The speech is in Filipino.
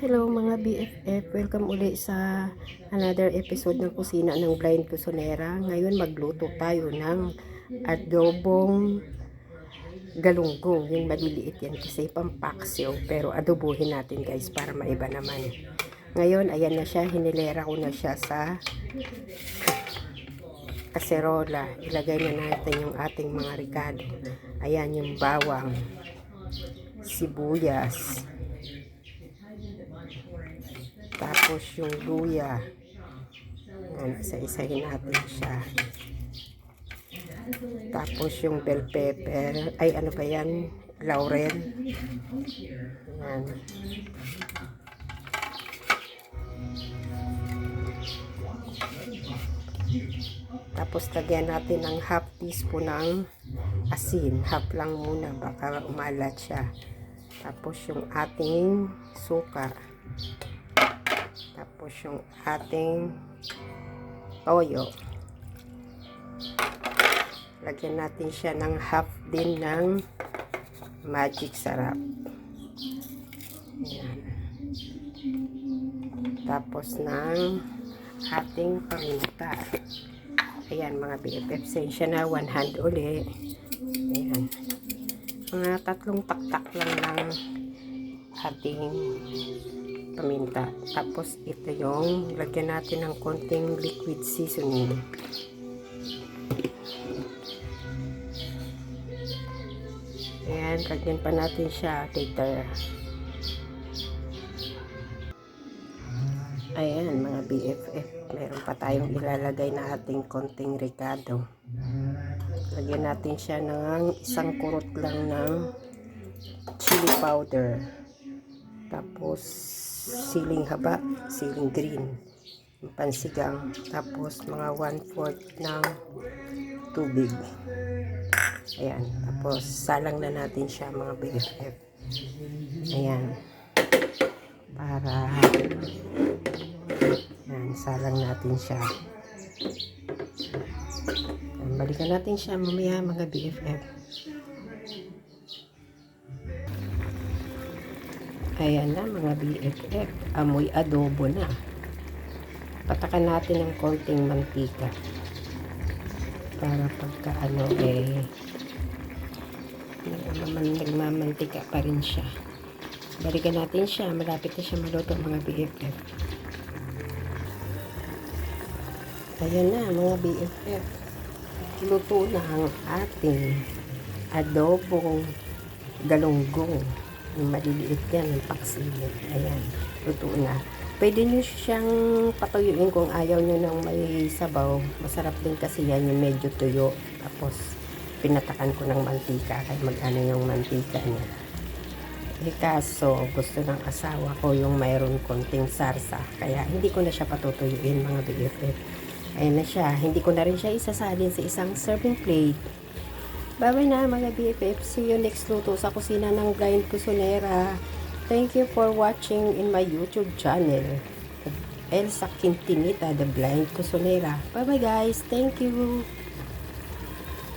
Hello mga BFF, welcome uli sa another episode ng kusina ng Blind Kusinera. Ngayon magluto tayo ng adobong galunggong. Yung maliliit yan kasi pampaksiw, pero adobohin natin guys para maiba naman. Ngayon ayan na siya, hinilera ko na siya sa kaserola. Ilagay na natin yung ating mga ricado. Ayan yung bawang, sibuyas, tapos yung luya. Yan, isa-isahin natin siya. Tapos yung bell pepper, ay ano ba yan? Laurel. Yan. Tapos lagyan natin ng half teaspoon ng asin. Half lang muna, baka umalat siya. Tapos yung ating suka. Tapos yung ating toyo. Lagyan natin siya ng half din ng magic sarap. Ayan. Tapos ng ating paminta. Ayan mga BFF, sensya na 1 hand uli. Ayan. Mga 3 taktak lang ng ating paminta. Tapos ito yung lagyan natin ng konting liquid seasoning. Ayan, lagyan pa natin siya later. Ayan mga BFF, meron pa tayong ilalagay na ating konting ricado. Lagyan natin siya ng 1 kurot lang ng chili powder. Tapos siling haba, siling green, pansigang, tapos mga 1/4 ng tubig. Ayan, tapos salang na natin siya mga BFF. Ayan, para ayan, salang natin siya. Ayan, balikan natin siya mamaya mga BFF. Ayan na mga BFF, amoy adobo na. Patakan natin ng konting mantika para pagka nagmamantika pa rin siya. Balikan natin siya, malapit na siya maluto mga BFF. Ayan na mga BFF, luto na ang ating adobong galunggong. Yung maliliit yan, yung paksilid. Ayan, luto na. Pwede nyo siyang patuyuin kung ayaw nyo ng may sabaw. Masarap din kasi yan, yung medyo tuyo. Tapos, pinatakan ko ng mantika. Kaya mag-ano yung mantika niya. Eh kaso, gusto ng asawa ko yung mayroon konting sarsa. Kaya, hindi ko na siya patutuyuin mga BFF. Ayan na siya. Hindi ko na rin siya isasalin sa isang serving plate. Bye-bye na mga BFF. See you next luto sa kusina ng Blind Kusinera. Thank you for watching in my YouTube channel. Elsa Quintinita, The Blind Kusinera. Bye-bye guys. Thank you.